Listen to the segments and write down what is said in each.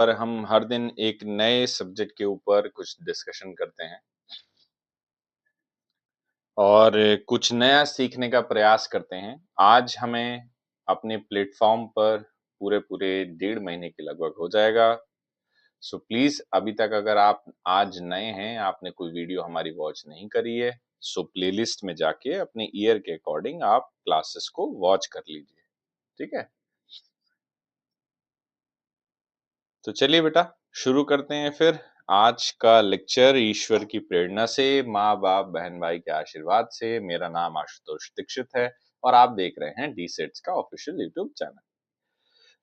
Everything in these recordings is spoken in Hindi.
पर हम हर दिन एक नए सब्जेक्ट के ऊपर कुछ डिस्कशन करते हैं और कुछ नया सीखने का प्रयास करते हैं। आज हमें अपने प्लेटफॉर्म पर पूरे-पूरे 1.5 महीने के लगभग हो जाएगा। सो प्लीज़ अभी तक अगर आप आज नए हैं, आपने कोई वीडियो हमारी वॉच नहीं करी है, सो प्लेलिस्ट में जाके अपने ईयर के अकॉर्डिंग आप क्लासेस को वॉच कर लीजिए। ठीक है? तो चलिए बेटा शुरू करते हैं फिर। आज का लेक्चर ईश्वर की प्रेरणा से, माँ बाप बहन भाई के आशीर्वाद से। मेरा नाम आशुतोष दीक्षित है और आप देख रहे हैं डी सेट्स का ऑफिशियल यूट्यूब चैनल।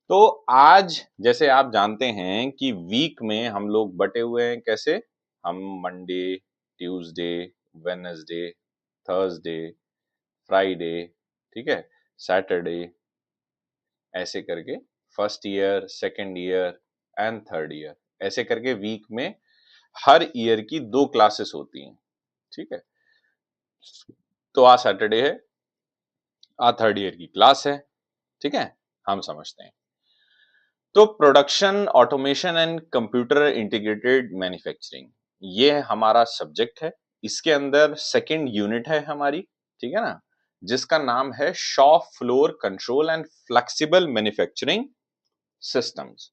तो आज जैसे आप जानते हैं कि वीक में हम लोग बटे हुए हैं कैसे, हम Monday, Tuesday, Wednesday, Thursday, Friday, ठीक है, सैटरडे, ऐसे करके first year, second year and third year, ऐसे करके वीक में हर ईयर की 2 क्लासेस होती हैं। ठीक है, तो आज सैटरडे है, आज थर्ड ईयर की क्लास है। ठीक है, हम समझते हैं। तो production automation and computer integrated manufacturing, ये हमारा सब्जेक्ट है। इसके अंदर सेकंड यूनिट है हमारी, ठीक है ना, जिसका नाम है shop floor control and flexible manufacturing systems.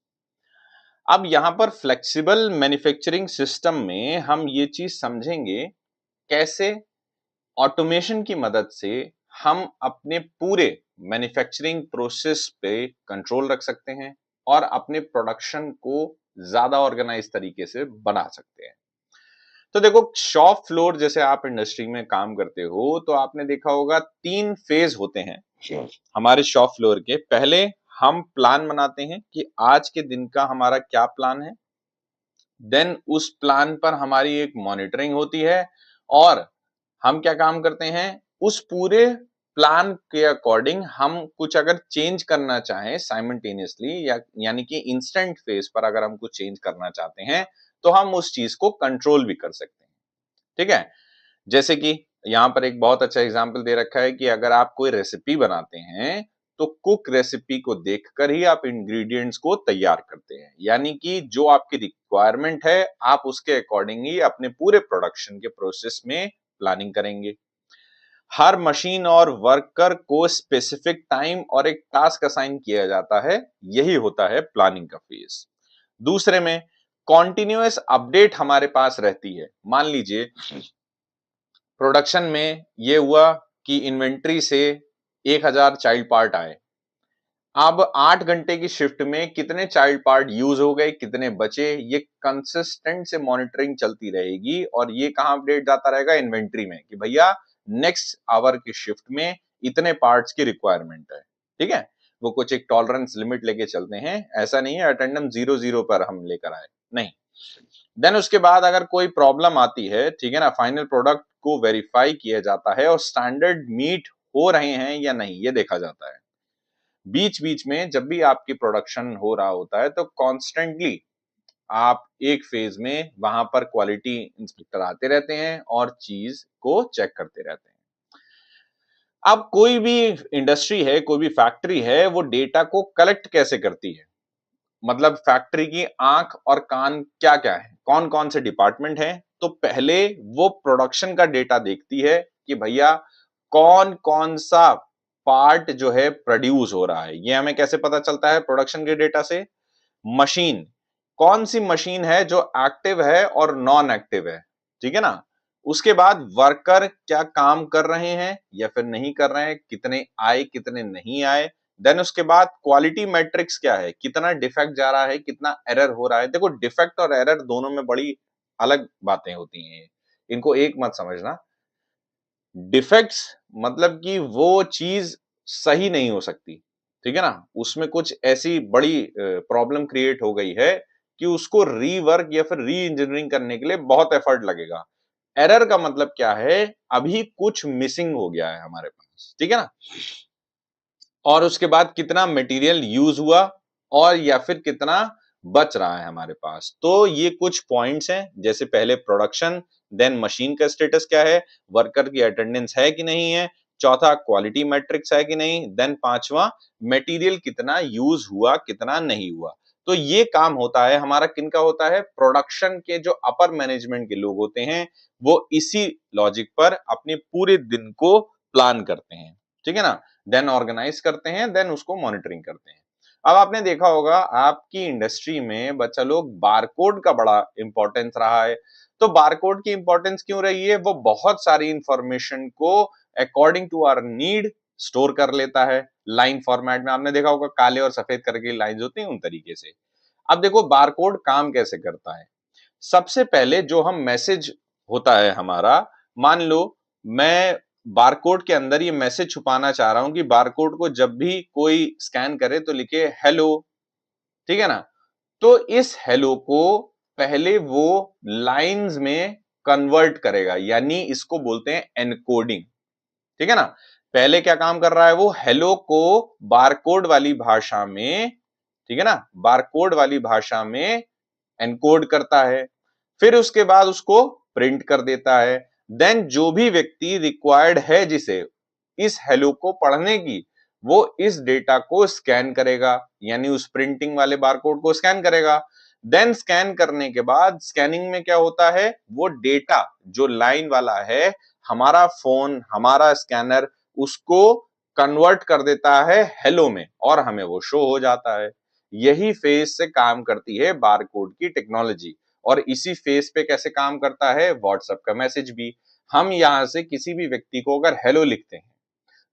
अब यहाँ पर फ्लेक्सिबल मैन्युफैक्चरिंग सिस्टम में हम ये चीज समझेंगे कैसे ऑटोमेशन की मदद से हम अपने पूरे मैन्युफैक्चरिंग प्रोसेस पे कंट्रोल रख सकते हैं और अपने प्रोडक्शन को ज्यादा ऑर्गेनाइज तरीके से बना सकते हैं। तो देखो, शॉप फ्लोर जैसे आप इंडस्ट्री में काम करते हो तो आपने देखा होगा 3 फेज होते हैं हमारे शॉप फ्लोर के। पहले हम प्लान बनाते हैं कि आज के दिन का हमारा क्या प्लान है, देन उस प्लान पर हमारी एक मॉनिटरिंग होती है और हम क्या काम करते हैं, उस पूरे प्लान के अकॉर्डिंग हम कुछ अगर चेंज करना चाहें साइमल्टेनियसली या यानी कि इंस्टेंट फेज पर अगर हम कुछ चेंज करना चाहते हैं तो हम उस चीज को कंट्रोल भी कर सकते हैं। ठीक है, जैसे कि यहाँ पर एक बहुत अच्छा एग्जाम्पल दे रखा है कि अगर आप कोई रेसिपी बनाते हैं तो कुक रेसिपी को देखकर ही आप इंग्रेडिएंट्स को तैयार करते हैं, यानी कि जो आपकी रिक्वायरमेंट है आप उसके अकॉर्डिंग ही अपने पूरे प्रोडक्शन के प्रोसेस में प्लानिंग करेंगे। हर मशीन और वर्कर को स्पेसिफिक टाइम और एक टास्क असाइन किया जाता है, यही होता है प्लानिंग का फेज। दूसरे में कॉन्टिन्यूअस अपडेट हमारे पास रहती है। मान लीजिए प्रोडक्शन में ये हुआ कि इन्वेंट्री से 1000 चाइल्ड पार्ट आए। अब 8 घंटे की शिफ्ट में कितने चाइल्ड पार्ट यूज हो गए, कितने बचे, ये कंसिस्टेंट से मॉनिटरिंग चलती रहेगी और ये कहां अपडेट जाता रहेगा, इन्वेंट्री में, कि भैया नेक्स्ट आवर की शिफ्ट में इतने पार्ट्स की रिक्वायरमेंट है। ठीक है, वो कुछ एक टॉलरेंस लिमिट लेके चलते हैं, ऐसा नहीं है अटेंडम 0-0 पर हम लेकर आए, नहीं। देन उसके बाद अगर कोई प्रॉब्लम आती है, ठीक है ना, फाइनल प्रोडक्ट को वेरीफाई किया जाता है और स्टैंडर्ड मीट हो रहे हैं या नहीं ये देखा जाता है। बीच बीच में जब भी आपकी प्रोडक्शन हो रहा होता है तो कॉन्स्टेंटली आप एक फेज में वहां पर क्वालिटी इंस्पेक्टर आते रहते हैं और चीज को चेक करते रहते हैं। अब कोई भी इंडस्ट्री है, कोई भी फैक्ट्री है, वो डेटा को कलेक्ट कैसे करती है, मतलब फैक्ट्री की आंख और कान क्या क्या है, कौन कौन से डिपार्टमेंट हैं। तो पहले वो प्रोडक्शन का डेटा देखती है कि भैया कौन कौन सा पार्ट जो है प्रोड्यूस हो रहा है। ये हमें कैसे पता चलता है प्रोडक्शन के डेटा से, मशीन, कौन सी मशीन है जो एक्टिव है और नॉन एक्टिव है, ठीक है ना। उसके बाद वर्कर क्या काम कर रहे हैं या फिर नहीं कर रहे हैं, कितने आए कितने नहीं आए। देन उसके बाद क्वालिटी मैट्रिक्स क्या है, कितना डिफेक्ट जा रहा है, कितना एरर हो रहा है। देखो, डिफेक्ट और एरर दोनों में बड़ी अलग बातें होती हैं, इनको एक मत समझना। डिफेक्ट्स मतलब कि वो चीज सही नहीं हो सकती, ठीक है ना, उसमें कुछ ऐसी बड़ी प्रॉब्लम क्रिएट हो गई है कि उसको रीवर्क या फिर री इंजीनियरिंग करने के लिए बहुत एफर्ट लगेगा। एरर का मतलब क्या है, अभी कुछ मिसिंग हो गया है हमारे पास, ठीक है ना। और उसके बाद कितना मटेरियल यूज हुआ और या फिर कितना बच रहा है हमारे पास। तो ये कुछ पॉइंट्स हैं, जैसे पहले प्रोडक्शन, देन मशीन का स्टेटस क्या है, वर्कर की अटेंडेंस है कि नहीं है, चौथा क्वालिटी मैट्रिक्स है कि नहीं, देन पांचवा मटेरियल कितना यूज हुआ कितना नहीं हुआ। तो ये काम होता है हमारा, किनका होता है, प्रोडक्शन के जो अपर मैनेजमेंट के लोग होते हैं, वो इसी लॉजिक पर अपने पूरे दिन को प्लान करते हैं, ठीक है ना, देन ऑर्गेनाइज करते हैं, देन उसको मॉनिटरिंग करते हैं। अब आपने देखा होगा आपकी इंडस्ट्री में बच्चा लोग बारकोड का बड़ा इंपॉर्टेंस रहा है। तो बारकोड की इंपॉर्टेंस क्यों रही है, वो बहुत सारी इंफॉर्मेशन को according to our need store कर लेता है लाइन फॉर्मेट में। आपने देखा होगा काले और सफेद करके की लाइंस होती हैं उन तरीके से। अब देखो बारकोड काम कैसे करता है। सबसे पहले जो हम मैसेज होता है हमारा, मान लो मैं बारकोड के अंदर ये मैसेज छुपाना चाह रहा हूं कि बारकोड को जब भी कोई स्कैन करे तो लिखे हेलो, ठीक है ना। तो इस हेलो को पहले वो लाइंस में कन्वर्ट करेगा, यानी इसको बोलते हैं एनकोडिंग, ठीक है ना। पहले क्या काम कर रहा है, वो हेलो को बारकोड वाली भाषा में, ठीक है ना, बारकोड वाली भाषा में एनकोड करता है, फिर उसके बाद उसको प्रिंट कर देता है। देन जो भी व्यक्ति रिक्वायर्ड है जिसे इस हेलो को पढ़ने की, वो इस डेटा को स्कैन करेगा, यानी उस प्रिंटिंग वाले बारकोड को स्कैन करेगा। देन स्कैन करने के बाद स्कैनिंग में क्या होता है, वो डेटा जो लाइन वाला है, हमारा फोन, हमारा स्कैनर उसको कन्वर्ट कर देता है हेलो में और हमें वो शो हो जाता है। यही फेज से काम करती है बारकोड की टेक्नोलॉजी। और इसी फेज पे कैसे काम करता है व्हाट्सएप का मैसेज भी। हम यहां से किसी भी व्यक्ति को अगर हेलो लिखते हैं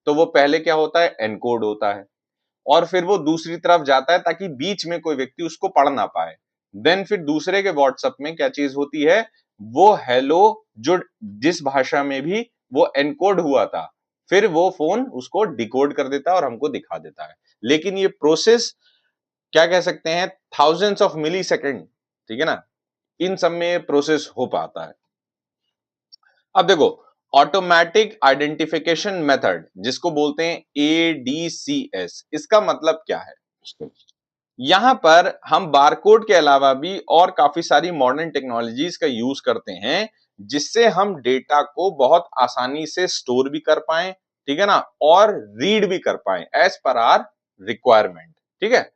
तो वो पहले क्या होता है, एनकोड होता है, और फिर वो दूसरी तरफ जाता है ताकि बीच में कोई व्यक्ति उसको पढ़ ना पाए। देन फिर दूसरे के व्हाट्सएप में क्या चीज होती है, वो हेलो जो जिस भाषा में भी वो एनकोड हुआ था, फिर वो फोन उसको डिकोड कर देता है और हमको दिखा देता है। लेकिन ये प्रोसेस क्या कह सकते हैं, थाउजेंड्स ऑफ मिली सेकेंड, ठीक है ना, इन सब में प्रोसेस हो पाता है। अब देखो ऑटोमेटिक आइडेंटिफिकेशन मेथड जिसको बोलते हैं एडीसीएस, इसका मतलब क्या है। यहां पर हम बारकोड के अलावा भी और काफी सारी मॉडर्न टेक्नोलॉजीज का यूज करते हैं, जिससे हम डेटा को बहुत आसानी से स्टोर भी कर पाए, ठीक है ना, और रीड भी कर पाए एज पर आर रिक्वायरमेंट, ठीक है,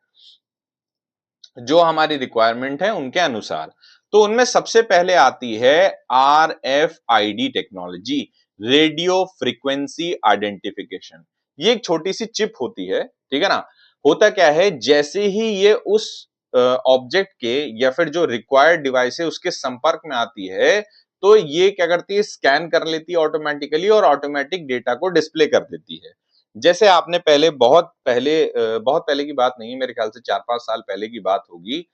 जो हमारी रिक्वायरमेंट है उनके अनुसार। तो उनमें सबसे पहले आती है RFID technology, radio frequency identification. ये एक छोटी सी चिप होती है, ठीक है ना। होता क्या है, जैसे ही ये उस ऑब्जेक्ट के या फिर जो रिक्वायर्ड डिवाइस है उसके संपर्क में आती है, तो ये क्या करती है, स्कैन कर लेती है ऑटोमेटिकली और ऑटोमेटिक डेटा को डिस्प्ले कर देती है। जैसे आपने पहले बहुत पहले की बात नहीं है, मेरे ख्याल से 4-5 साल पहले की बात होगी,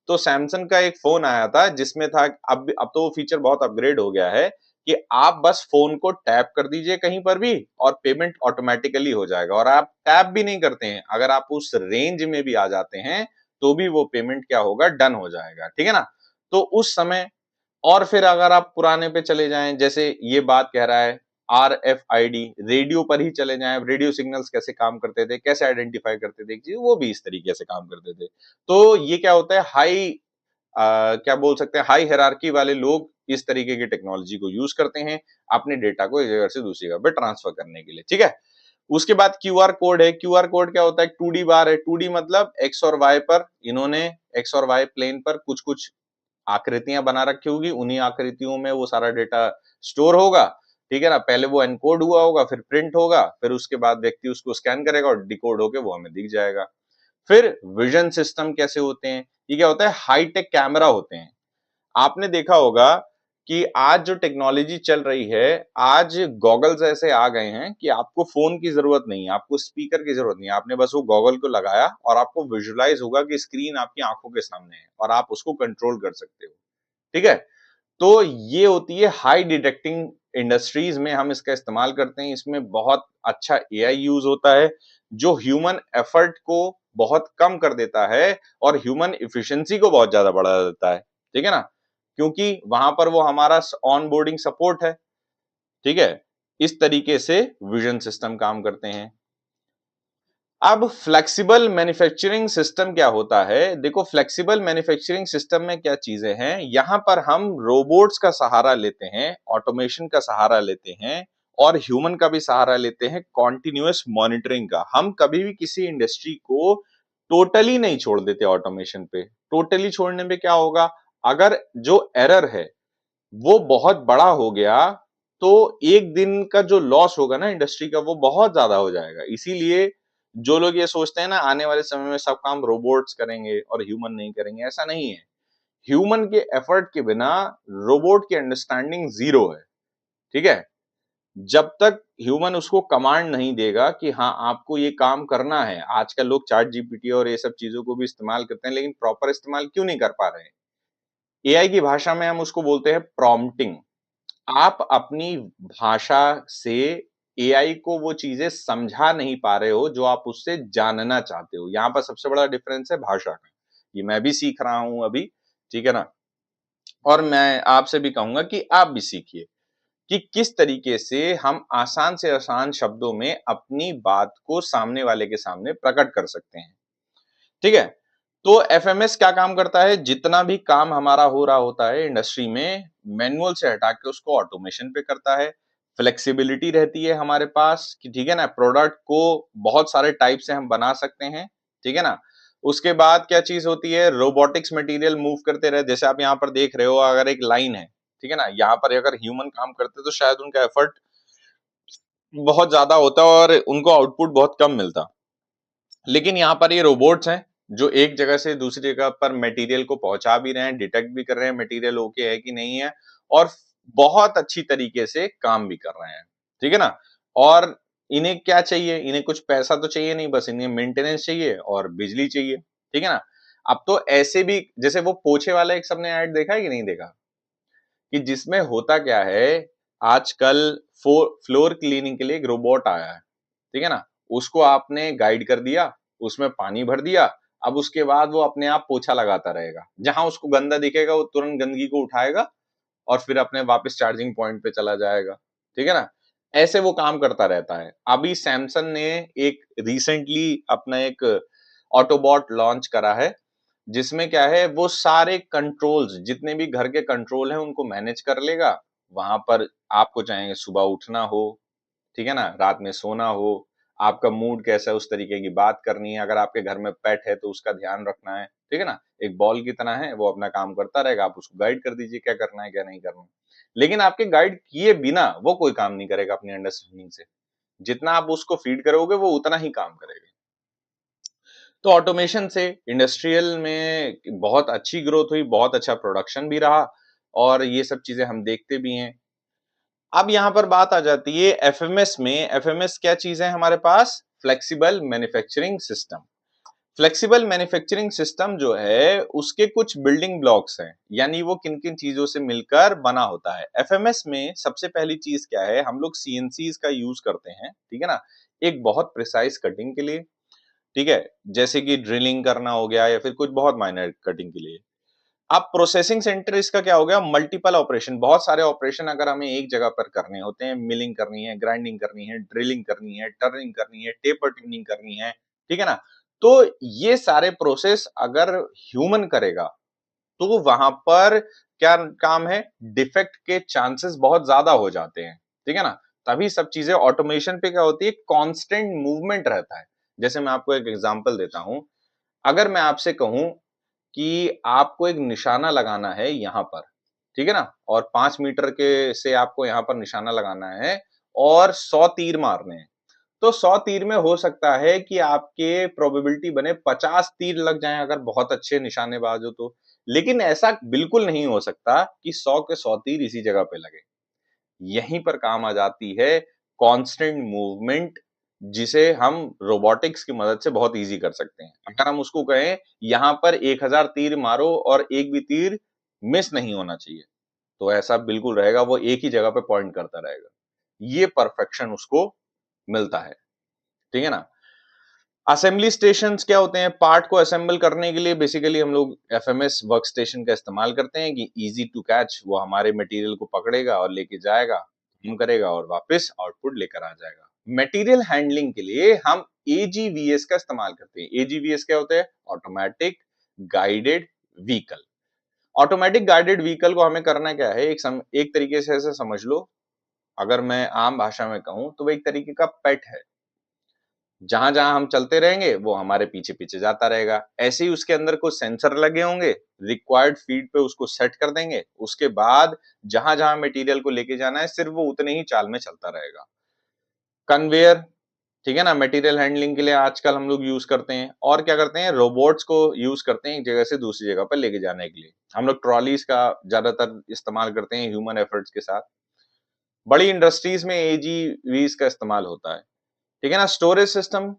तो सैमसंग का एक फोन आया था जिसमें था, अब तो वो फीचर बहुत अपग्रेड हो गया है कि आप बस फोन को टैप कर दीजिए कहीं पर भी और पेमेंट ऑटोमेटिकली हो जाएगा, और आप टैप भी नहीं करते हैं, अगर आप उस रेंज में भी आ जाते हैं तो भी वो पेमेंट क्या होगा, डन हो जाएगा, ठीक है ना। तो उस समय, और फिर अगर आप पुराने पे चले जाएं, जैसे ये बात कह रहा है RFID, रेडियो पर ही चले जाएं, रेडियो सिग्नल्स कैसे काम करते थे, कैसे आइडेंटिफाई करते थे एक चीज, वो भी इस तरीके से काम करते थे। तो ये क्या होता है, क्या बोल सकते हैं, हाई हायरार्की वाले लोग इस तरीके की टेक्नोलॉजी को यूज करते हैं अपने डेटा को एक जगह से दूसरी जगह पे ट्रांसफर करने के लिए, ठीक है। उसके बाद QR कोड है। QR कोड क्या होता है, 2D बार है। 2D मतलब एक्स और वाई पर, इन्होंने एक्स और वाई प्लेन पर कुछ कुछ आकृतियां बना रखी होगी, उन्हीं आकृतियों में वो सारा डेटा स्टोर होगा, ठीक है ना। पहले वो एनकोड हुआ होगा, फिर प्रिंट होगा, फिर उसके बाद व्यक्ति उसको स्कैन करेगा और डिकोड होके वो हमें दिख जाएगा। फिर विजन सिस्टम कैसे होते हैं, ये क्या होता है, हाईटेक कैमरा होते हैं। आपने देखा होगा कि आज जो टेक्नोलॉजी चल रही है, आज गॉगल्स ऐसे आ गए हैं कि आपको फोन की जरूरत नहीं है, आपको स्पीकर की जरूरत नहीं है, आपने बस वो गॉगल को लगाया और आपको विजुअलाइज होगा कि स्क्रीन आपकी आंखों के सामने है और आप उसको कंट्रोल कर सकते हो, ठीक है। तो ये होती है हाई डिटेक्टिंग इंडस्ट्रीज में हम इसका इस्तेमाल करते हैं। इसमें बहुत अच्छा AI यूज होता है जो ह्यूमन एफर्ट को बहुत कम कर देता है और ह्यूमन इफिशिएंसी को बहुत ज्यादा बढ़ा देता है, ठीक है ना, क्योंकि वहां पर वो हमारा ऑन बोर्डिंग सपोर्ट है, ठीक है। इस तरीके से विजन सिस्टम काम करते हैं। अब फ्लेक्सिबल मैन्युफैक्चरिंग सिस्टम क्या होता है, देखो फ्लेक्सिबल मैन्युफैक्चरिंग सिस्टम में क्या चीजें हैं, यहां पर हम रोबोट्स का सहारा लेते हैं, ऑटोमेशन का सहारा लेते हैं और ह्यूमन का भी सहारा लेते हैं, कॉन्टिन्यूअस मॉनिटरिंग का। हम कभी भी किसी इंडस्ट्री को टोटली नहीं छोड़ देते ऑटोमेशन पे। टोटली छोड़ने पे क्या होगा, अगर जो एरर है वो बहुत बड़ा हो गया तो एक दिन का जो लॉस होगा ना इंडस्ट्री का वो बहुत ज्यादा हो जाएगा। इसीलिए जो लोग ये सोचते हैं ना आने वाले समय में सब काम रोबोट्स करेंगे और ह्यूमन नहीं करेंगे, ऐसा नहीं है। ह्यूमन के एफर्ट के बिना रोबोट की अंडरस्टैंडिंग जीरो है। ठीक है, जब तक ह्यूमन उसको कमांड नहीं देगा कि हाँ आपको ये काम करना है। आजकल लोग चैट जीपीटी और ये सब चीजों को भी इस्तेमाल करते हैं, लेकिन प्रॉपर इस्तेमाल क्यों नहीं कर पा रहे हैं? एआई की भाषा में हम उसको बोलते हैं प्रॉम्प्टिंग। आप अपनी भाषा से एआई को वो चीजें समझा नहीं पा रहे हो जो आप उससे जानना चाहते हो। यहाँ पर सबसे बड़ा डिफरेंस है भाषा का। ये मैं भी सीख रहा हूं अभी, ठीक है ना? और मैं आपसे भी कहूंगा कि आप भी सीखिए कि किस तरीके से हम आसान से आसान शब्दों में अपनी बात को सामने वाले के सामने प्रकट कर सकते हैं। ठीक है, तो एफएमएस क्या काम करता है, जितना भी काम हमारा हो रहा होता है इंडस्ट्री में मैनुअल से हटा के उसको ऑटोमेशन पे करता है। फ्लेक्सिबिलिटी रहती है हमारे पास कि ठीक है ना, प्रोडक्ट को बहुत सारे टाइप से हम बना सकते हैं। ठीक है ना, उसके बाद क्या चीज होती है, रोबोटिक्स मटेरियल मूव करते रहे। जैसे आप यहाँ पर देख रहे हो, अगर एक लाइन है, ठीक है ना, यहाँ पर अगर ह्यूमन काम करते तो शायद उनका एफर्ट बहुत ज्यादा होता और उनको आउटपुट बहुत कम मिलता। लेकिन यहाँ पर ये रोबोट्स हैं जो एक जगह से दूसरी जगह पर मटेरियल को पहुंचा भी रहे हैं, डिटेक्ट भी कर रहे हैं मटेरियल ओके है कि नहीं है, और बहुत अच्छी तरीके से काम भी कर रहे हैं। ठीक है ना? और इन्हें क्या चाहिए, इन्हें कुछ पैसा तो चाहिए नहीं, बस इन्हें मेंटेनेंस चाहिए और बिजली चाहिए। ठीक है ना? अब तो ऐसे भी, जैसे वो पोछे वाला एक सबने ऐड देखा है कि नहीं देखा, कि जिसमें होता क्या है, आजकल फ्लोर क्लीनिंग के लिए एक रोबोट आया है। ठीक है ना, उसको आपने गाइड कर दिया, उसमें पानी भर दिया, अब उसके बाद वो अपने आप पोछा लगाता रहेगा। जहां उसको गंदा दिखेगा वो तुरंत गंदगी को उठाएगा और फिर अपने वापस चार्जिंग पॉइंट पे चला जाएगा। ठीक है ना, ऐसे वो काम करता रहता है। अभी सैमसंग ने एक रिसेंटली अपना एक ऑटोबॉट लॉन्च करा है, जिसमें क्या है, वो सारे कंट्रोल्स जितने भी घर के कंट्रोल हैं उनको मैनेज कर लेगा। वहां पर आपको चाहे सुबह उठना हो, ठीक है ना, रात में सोना हो, आपका मूड कैसा है उस तरीके की बात करनी है, अगर आपके घर में पेट है तो उसका ध्यान रखना है। ठीक है ना, एक बॉल की तरह है, वो अपना काम करता रहेगा, आप उसको गाइड कर दीजिए क्या करना है क्या नहीं करना है। लेकिन आपके गाइड किए बिना वो कोई काम नहीं करेगा अपनी अंडरस्टैंडिंग से। जितना आप उसको फीड करोगे वो उतना ही काम करेगा। तो ऑटोमेशन से इंडस्ट्रियल में बहुत अच्छी ग्रोथ हुई, बहुत अच्छा प्रोडक्शन भी रहा, और ये सब चीजें हम देखते भी हैं। अब यहाँ पर बात आ जाती है एफएमएस में। एफएमएस क्या चीज है हमारे पास? Flexible manufacturing system. Flexible manufacturing system जो है उसके कुछ बिल्डिंग ब्लॉक्स हैं, यानी वो किन किन चीजों से मिलकर बना होता है। एफएमएस में सबसे पहली चीज क्या है, हम लोग सीएनसीज का यूज करते हैं, ठीक है ना, एक बहुत प्रिसाइज कटिंग के लिए। ठीक है, जैसे कि ड्रिलिंग करना हो गया या फिर कुछ बहुत माइनर कटिंग के लिए। अब प्रोसेसिंग सेंटर इसका क्या हो गया, मल्टीपल ऑपरेशन। बहुत सारे ऑपरेशन अगर हमें एक जगह पर करने होते हैं, मिलिंग करनी है, ग्राइंडिंग करनी है, ड्रिलिंग करनी है, टर्निंग करनी है, टेपर ट्यूनिंग करनी है, ठीक है ना, तो ये सारे प्रोसेस अगर ह्यूमन करेगा तो वहां पर क्या काम है, डिफेक्ट के चांसेस बहुत ज्यादा हो जाते हैं। ठीक है ना, तभी सब चीजें ऑटोमेशन पे क्या होती है, कांस्टेंट मूवमेंट रहता है। जैसे मैं आपको एक एग्जांपल देता हूं, अगर मैं आपसे कहूं कि आपको एक निशाना लगाना है यहाँ पर, ठीक है ना, और 5 मीटर के से आपको यहाँ पर निशाना लगाना है और 100 तीर मारने हैं, तो 100 तीर में हो सकता है कि आपके प्रोबेबिलिटी बने 50 तीर लग जाएं अगर बहुत अच्छे निशानेबाज हो तो। लेकिन ऐसा बिल्कुल नहीं हो सकता कि 100 के 100 तीर इसी जगह पे लगे। यहीं पर काम आ जाती है कांस्टेंट मूवमेंट, जिसे हम रोबोटिक्स की मदद से बहुत इजी कर सकते हैं। अगर हम उसको कहें यहाँ पर 1000 तीर मारो और एक भी तीर मिस नहीं होना चाहिए, तो ऐसा बिल्कुल रहेगा, वो एक ही जगह पे पॉइंट करता रहेगा। ये परफेक्शन उसको मिलता है। ठीक है ना, असेंबली स्टेशंस क्या होते हैं, पार्ट को असेंबल करने के लिए बेसिकली हम लोग एफएमएस वर्क स्टेशन का इस्तेमाल करते हैं कि इजी टू कैच, वो हमारे मटेरियल को पकड़ेगा और लेके जाएगा, हम करेगा और वापस आउटपुट लेकर आ जाएगा। मटेरियल हैंडलिंग के लिए हम एजीवीएस का इस्तेमाल करते हैं। एजीवीएस क्या होता है, automatic guided vehicle. Automatic guided vehicle को हमें करना क्या है, एक तरीके से ऐसे समझ लो, अगर मैं आम भाषा में कहूं तो वो एक तरीके का पेट है। जहां जहां हम चलते रहेंगे वो हमारे पीछे पीछे जाता रहेगा। ऐसे ही उसके अंदर कुछ सेंसर लगे होंगे, रिक्वायर्ड फीड पे उसको सेट कर देंगे, उसके बाद जहां जहां मटेरियल को लेके जाना है सिर्फ वो उतने ही चाल में चलता रहेगा। कन्वेयर, ठीक है ना, मटेरियल हैंडलिंग के लिए आजकल हम लोग यूज करते हैं। और क्या करते हैं, रोबोट्स को यूज करते हैं एक जगह से दूसरी जगह पर लेके जाने के लिए। हम लोग ट्रॉलीज का ज्यादातर इस्तेमाल करते हैं ह्यूमन एफर्ट्स के साथ। बड़ी इंडस्ट्रीज में एजीवीज का इस्तेमाल होता है, ठीक है ना। स्टोरेज सिस्टम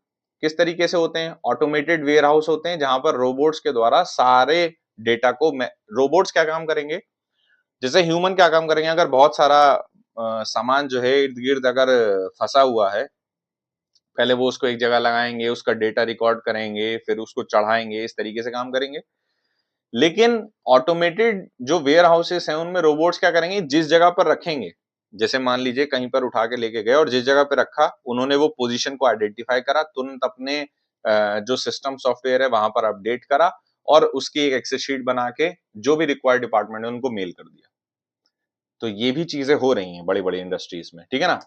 किस तरीके से होते हैं, ऑटोमेटेड वेयर हाउस होते हैं जहां पर रोबोट्स के द्वारा सारे डेटा को, रोबोट्स क्या काम करेंगे, जैसे ह्यूमन क्या काम करेंगे, अगर बहुत सारा सामान जो है इर्द गिर्द अगर फंसा हुआ है, पहले वो उसको एक जगह लगाएंगे, उसका डेटा रिकॉर्ड करेंगे, फिर उसको चढ़ाएंगे, इस तरीके से काम करेंगे। लेकिन ऑटोमेटेड जो वेयर हाउसेस हैं उनमें रोबोट्स क्या करेंगे, जिस जगह पर रखेंगे, जैसे मान लीजिए कहीं पर उठा के लेके गए और जिस जगह पे रखा उन्होंने वो पोजीशन को आइडेंटिफाई करा, तुरंत अपने जो सिस्टम सॉफ्टवेयर है वहां पर अपडेट करा और उसकी एक एक्सेल शीट बना के जो भी रिक्वायर्ड डिपार्टमेंट है उनको मेल कर दिया। तो ये भी चीजें हो रही हैं बड़ी बड़ी इंडस्ट्रीज में, ठीक है ना।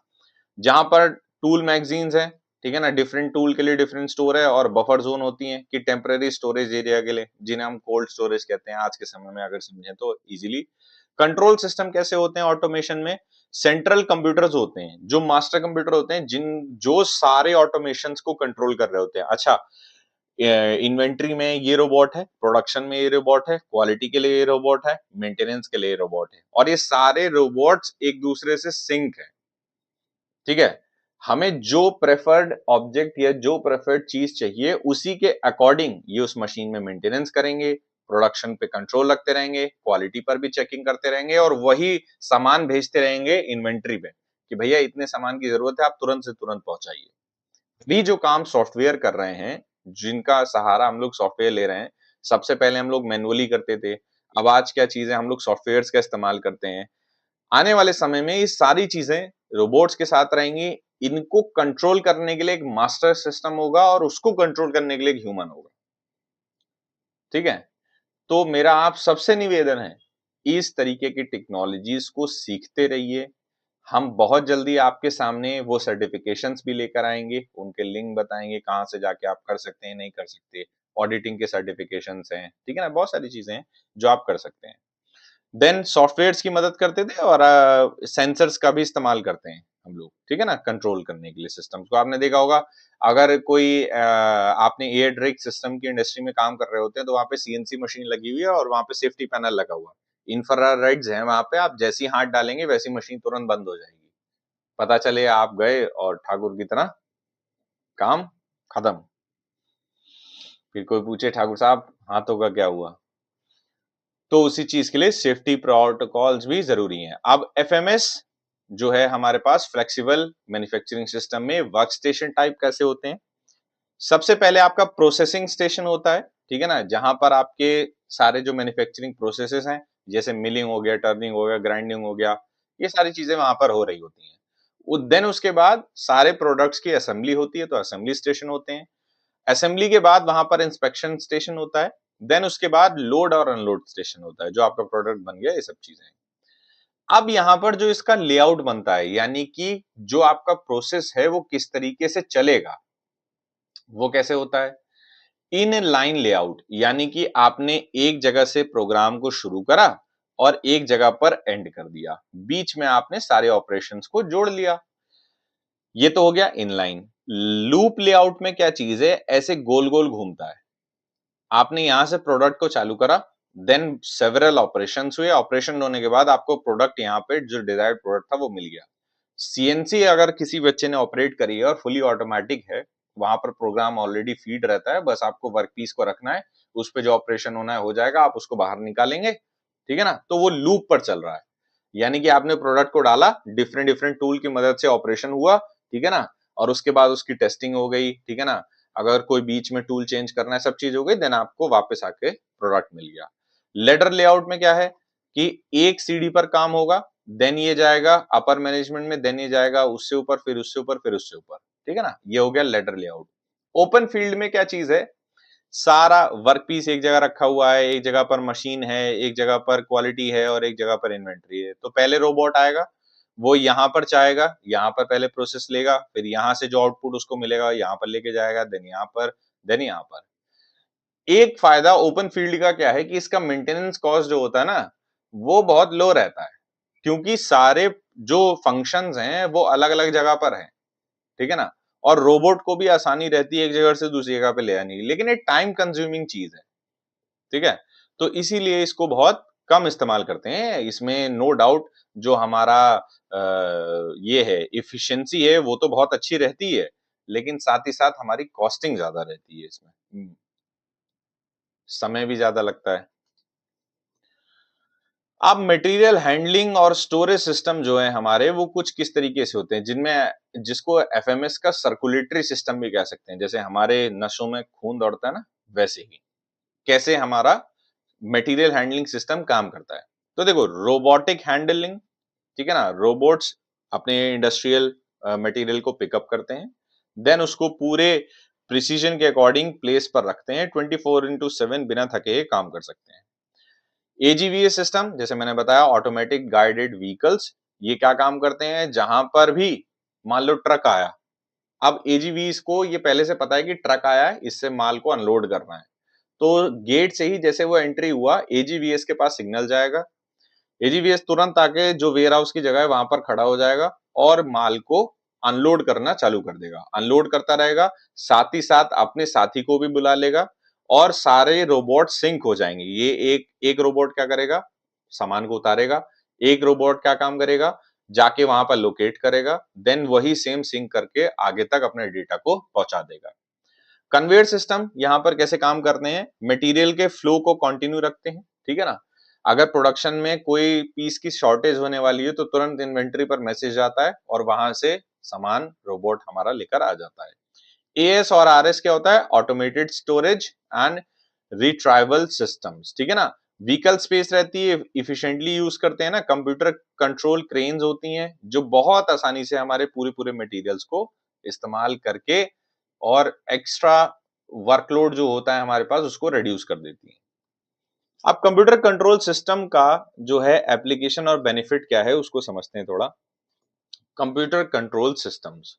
जहां पर टूल मैगजीन्स हैं, ठीक है ना, डिफरेंट टूल के लिए डिफरेंट स्टोर है और बफर जोन होती हैं कि टेम्पररी स्टोरेज एरिया के लिए, जिन्हें हम कोल्ड स्टोरेज कहते हैं आज के समय में अगर समझें तो इजीली। कंट्रोल सिस्टम कैसे होते हैं ऑटोमेशन में, सेंट्रल कंप्यूटर्स होते हैं जो मास्टर कंप्यूटर होते हैं, जिन जो सारे ऑटोमेशन को कंट्रोल कर रहे होते हैं। अच्छा, इन्वेंट्री में ये रोबोट है, प्रोडक्शन में ये रोबोट है, क्वालिटी के लिए ये रोबोट है, मेंटेनेंस के लिए ये रोबोट है, और ये सारे रोबोट्स एक दूसरे से सिंक है, ठीक है। हमें जो प्रेफर्ड ऑब्जेक्ट या जो प्रेफर्ड चीज चाहिए उसी के अकॉर्डिंग ये उस मशीन में मेंटेनेंस करेंगे, प्रोडक्शन पे कंट्रोल रखते रहेंगे, क्वालिटी पर भी चेकिंग करते रहेंगे और वही सामान भेजते रहेंगे इन्वेंट्री पे कि भैया इतने सामान की जरूरत है, आप तुरंत से तुरंत पहुंचाइए। भी जो काम सॉफ्टवेयर कर रहे हैं, जिनका सहारा हम लोग सॉफ्टवेयर ले रहे हैं, सबसे पहले हम लोग मैनुअली करते थे, अब आज क्या चीज है, हम लोग सॉफ्टवेयर का इस्तेमाल करते हैं। आने वाले समय में ये सारी चीजें रोबोट्स के साथ रहेंगी, इनको कंट्रोल करने के लिए एक मास्टर सिस्टम होगा और उसको कंट्रोल करने के लिए एक ह्यूमन होगा, ठीक है। तो मेरा आप सबसे निवेदन है, इस तरीके की टेक्नोलॉजीज को सीखते रहिए। हम बहुत जल्दी आपके सामने वो सर्टिफिकेशंस भी लेकर आएंगे, उनके लिंक बताएंगे कहां से जाके आप कर सकते हैं, नहीं कर सकते। ऑडिटिंग के सर्टिफिकेशंस हैं, ठीक है ना, बहुत सारी चीजें हैं जो आप कर सकते हैं। देन सॉफ्टवेयर्स की मदद करते थे और सेंसर्स का भी इस्तेमाल करते हैं हम लोग, ठीक है ना, कंट्रोल करने के लिए सिस्टम्स को। आपने देखा होगा, अगर कोई आपने एयर ड्रैग सिस्टम की इंडस्ट्री में काम कर रहे होते हैं तो वहां पे सीएनसी मशीन लगी हुई है और वहां पे सेफ्टी पैनल लगा हुआ है, इंफ्रारेड्स हैं वहां पे, आप जैसी हाथ डालेंगे वैसी मशीन तुरंत बंद हो जाएगी। पता चले आप गए और ठाकुर की तरह काम खत्म, फिर कोई पूछे ठाकुर साहब हाथों का क्या हुआ। तो उसी चीज के लिए सेफ्टी प्रोटोकॉल्स भी जरूरी हैं। अब एफएमएस जो है हमारे पास, फ्लेक्सिबल मैन्युफैक्चरिंग सिस्टम में वर्क स्टेशन टाइप कैसे होते हैं। सबसे पहले आपका प्रोसेसिंग स्टेशन होता है, ठीक है ना, जहां पर आपके सारे जो मैन्युफैक्चरिंग प्रोसेसेस हैं, जैसे मिलिंग हो गया, टर्निंग हो गया, ग्राइंडिंग हो गया, ये सारी चीजें वहां पर हो रही होती हैं। देन उसके बाद सारे प्रोडक्ट्स की असेंबली होती है, तो असेंबली स्टेशन होते हैं। असेंबली के बाद वहां पर इंस्पेक्शन स्टेशन होता है। देन उसके बाद लोड और अनलोड स्टेशन होता है, जो आपका प्रोडक्ट बन गया, ये सब चीजें। अब यहाँ पर जो इसका लेआउट बनता है, यानी कि जो आपका प्रोसेस है वो किस तरीके से चलेगा, वो कैसे होता है, इन लाइन लेआउट, यानी कि आपने एक जगह से प्रोग्राम को शुरू करा और एक जगह पर एंड कर दिया, बीच में आपने सारे ऑपरेशंस को जोड़ लिया। ये तो हो गया इनलाइन। लूप लेआउट में क्या चीज है, ऐसे गोल गोल घूमता है। आपने यहां से प्रोडक्ट को चालू करा, देन सेवरल ऑपरेशंस हुए, ऑपरेशन होने के बाद आपको प्रोडक्ट यहाँ पे जो डिजायर्ड प्रोडक्ट था वो मिल गया। सीएनसी अगर किसी बच्चे ने ऑपरेट करी है और फुली ऑटोमेटिक है, वहां पर प्रोग्राम ऑलरेडी फीड रहता है, बस आपको वर्कपीस को रखना है, उस पे जो ऑपरेशन होना है हो जाएगा, आप उसको बाहर निकालेंगे, ठीक है ना। तो वो लूप पर चल रहा है, यानी कि आपने प्रोडक्ट को डाला, डिफरेंट डिफरेंट टूल की मदद से ऑपरेशन हुआ, ठीक है ना, और उसके बाद उसकी टेस्टिंग हो गई, ठीक है ना। अगर कोई बीच में टूल चेंज करना है, सब चीज हो गई, देन आपको वापस आके प्रोडक्ट मिल गया। लेडर लेआउट में क्या है कि एक सीडी पर काम होगा, देन ये जाएगा अपर मैनेजमेंट में, देन ये जाएगा उससे ऊपर, फिर उससे ऊपर, फिर उससे ऊपर, ठीक है ना। ये हो गया लेडर लेआउट। ओपन फील्ड में क्या चीज है, सारा वर्क पीस एक जगह रखा हुआ है, एक जगह पर मशीन है, एक जगह पर क्वालिटी है और एक जगह पर इन्वेंट्री है। तो पहले रोबोट आएगा, वो यहाँ पर चाहेगा, यहाँ पर पहले प्रोसेस लेगा, फिर यहाँ से जो आउटपुट उसको मिलेगा यहाँ पर लेके जाएगा, देन यहाँ पर, देन यहाँ पर। एक फायदा ओपन फील्ड का क्या है कि इसका मेंटेनेंस कॉस्ट जो होता है ना, वो बहुत लो रहता है, क्योंकि सारे जो फंक्शंस हैं वो अलग-अलग जगह पर हैं, ठीक है ना? और रोबोट को भी आसानी रहती है एक जगह से दूसरी जगह पे ले आने की, लेकिन ये टाइम कंज्यूमिंग चीज है, ठीक है? तो इसीलिए इसको बहुत कम इस्तेमाल करते हैं। इसमें नो डाउट जो हमारा ये है एफिशिएंसी है वो तो बहुत अच्छी रहती है, लेकिन साथ ही साथ हमारी कॉस्टिंग ज्यादा रहती है इसमें। समय भी ज्यादा लगता है। अब मटेरियल हैंडलिंग और स्टोरेज सिस्टम जो है हमारे वो कुछ किस तरीके से होते हैं, जिनमें जिसको एफएमएस का सर्कुलेटरी सिस्टम भी कह सकते हैं। जैसे हमारे नसों में खून दौड़ता है ना, वैसे ही कैसे हमारा मटेरियल हैंडलिंग सिस्टम काम करता है। तो देखो, रोबोटिक हैंडलिंग, ठीक है ना, रोबोट्स अपने इंडस्ट्रियल मटेरियल को पिकअप करते हैं, देन उसको पूरे प्रिसीजन के अकॉर्डिंग प्लेस पर रखते हैं, 24/7 बिना थके काम कर सकते हैं। एजीवीएस सिस्टम, जैसे मैंने बताया, ऑटोमेटिक गाइडेड व्हीकल्स, ये क्या काम करते हैं, जहां पर भी मान लो ट्रक आया, अब एजीवीएस को ये पहले से पता है कि ट्रक आया है, इससे माल को अनलोड करना है, तो गेट से ही जैसे वो एंट्री हुआ, एजीवीएस के पास सिग्नल जाएगा, एजीवीएस तुरंत आके जो वेयर हाउस की जगह है वहां पर खड़ा हो जाएगा और माल को अनलोड करना चालू कर देगा, अनलोड करता रहेगा, साथ ही साथ अपने साथी को भी बुला लेगा और सारे रोबोट सिंक हो जाएंगे। ये एक एक रोबोट क्या करेगा, सामान को उतारेगा, एक रोबोट क्या काम करेगा, जाके वहां पर लोकेट करेगा, देन वही सेम सिंक करके आगे तक अपने डेटा को पहुंचा देगा। कन्वेयर सिस्टम यहाँ पर कैसे काम करते हैं, मटेरियल के फ्लो को कंटिन्यू रखते हैं, ठीक है ना। अगर प्रोडक्शन में कोई पीस की शॉर्टेज होने वाली है तो तुरंत इन्वेंटरी पर मैसेज आता है और वहां से सामान रोबोट हमारा लेकर आ जाता है। एएस और आरएस क्या होता है, automated storage and retrieval systems, ठीक है ना। व्हीकल स्पेस रहती है, इफिशिएंटली यूज करते हैं ना, कंप्यूटर कंट्रोल क्रेन्स होती हैं जो बहुत आसानी से हमारे पूरे पूरे मटेरियल्स को इस्तेमाल करके और एक्स्ट्रा वर्कलोड जो होता है हमारे पास उसको रिड्यूस कर देती है। अब कंप्यूटर कंट्रोल सिस्टम का जो है एप्लीकेशन और बेनिफिट क्या है उसको समझते हैं थोड़ा। Computer control systems,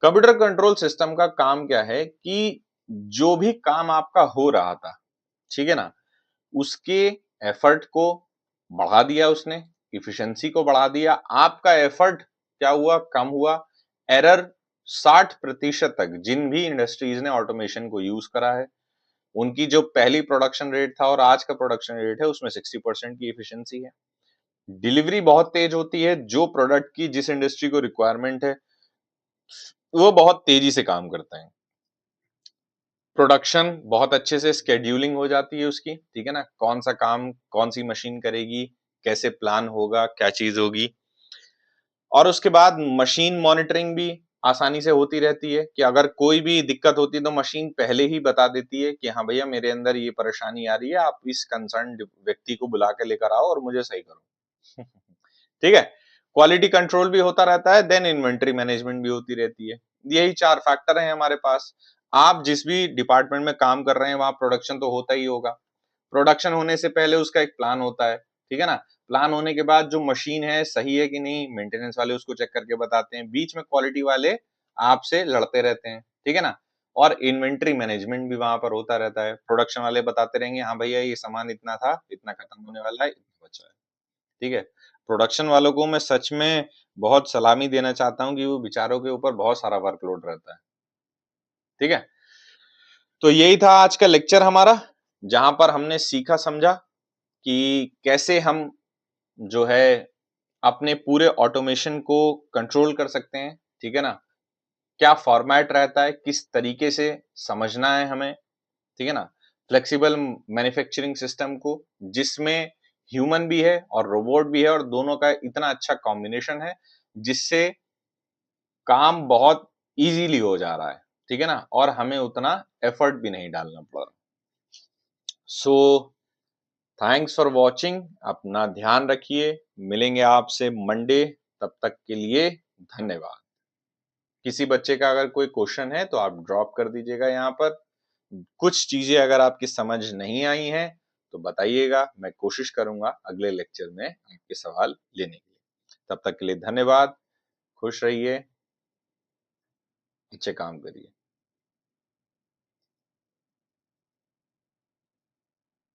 computer control system का काम क्या है कि जो भी काम आपका हो रहा था, ठीक है ना, उसके एफर्ट को बढ़ा दिया उसने, इफिशिएंसी को बढ़ा दिया, आपका एफर्ट क्या हुआ, कम हुआ, एरर 60% तक, जिन भी इंडस्ट्रीज ने ऑटोमेशन को यूज करा है उनकी जो पहली प्रोडक्शन रेट था और आज का प्रोडक्शन रेट है उसमें 60% की एफिशिएंसी है। डिलीवरी बहुत तेज होती है, जो प्रोडक्ट की जिस इंडस्ट्री को रिक्वायरमेंट है वो बहुत तेजी से काम करता है। प्रोडक्शन बहुत अच्छे से स्केड्यूलिंग हो जाती है उसकी, ठीक है ना, कौन सा काम कौन सी मशीन करेगी, कैसे प्लान होगा, क्या चीज होगी, और उसके बाद मशीन मॉनिटरिंग भी आसानी से होती रहती है कि अगर कोई भी दिक्कत होती है तो मशीन पहले ही बता देती है कि हाँ भैया मेरे अंदर ये परेशानी आ रही है, आप इस कंसर्न व्यक्ति को बुला के लेकर आओ और मुझे सही करो। ठीक है। क्वालिटी कंट्रोल भी होता रहता है, देन इन्वेंटरी मैनेजमेंट भी होती रहती है। यही 4 फैक्टर हैं हमारे पास। आप जिस भी डिपार्टमेंट में काम कर रहे हैं वहां प्रोडक्शन तो होता ही होगा। प्रोडक्शन होने से पहले उसका एक प्लान होता है, ठीक है ना। प्लान होने के बाद जो मशीन है सही है कि नहीं, मेंटेनेंस वाले उसको चेक करके बताते हैं, बीच में क्वालिटी वाले आपसे लड़ते रहते हैं, ठीक है ना। और इन्वेंटरी मैनेजमेंट भी वहां पर होता रहता है, प्रोडक्शन वाले बताते रहेंगे हाँ भैया ये सामान इतना था, इतना खत्म होने वाला है, इतना बचा है, ठीक है। प्रोडक्शन वालों को मैं सच में बहुत सलामी देना चाहता हूँ कि वो बेचारों के ऊपर बहुत सारा वर्कलोड रहता है, ठीक है। तो यही था आज का लेक्चर हमारा, जहां पर हमने सीखा समझा कि कैसे हम जो है अपने पूरे ऑटोमेशन को कंट्रोल कर सकते हैं, ठीक है ना। क्या फॉर्मेट रहता है, किस तरीके से समझना है हमें, ठीक है ना। फ्लेक्सिबल मैन्युफैक्चरिंग सिस्टम को जिसमें ह्यूमन भी है और रोबोट भी है और दोनों का इतना अच्छा कॉम्बिनेशन है जिससे काम बहुत इजीली हो जा रहा है, ठीक है ना, और हमें उतना एफर्ट भी नहीं डालना पड़ रहा। सो थैंक्स फॉर वॉचिंग, अपना ध्यान रखिए, मिलेंगे आपसे मंडे, तब तक के लिए धन्यवाद। किसी बच्चे का अगर कोई क्वेश्चन है तो आप ड्रॉप कर दीजिएगा यहाँ पर। कुछ चीजें अगर आपकी समझ नहीं आई हैं तो बताइएगा, मैं कोशिश करूंगा अगले लेक्चर में आपके सवाल लेने की। तब तक के लिए धन्यवाद, खुश रहिए, अच्छे काम करिए।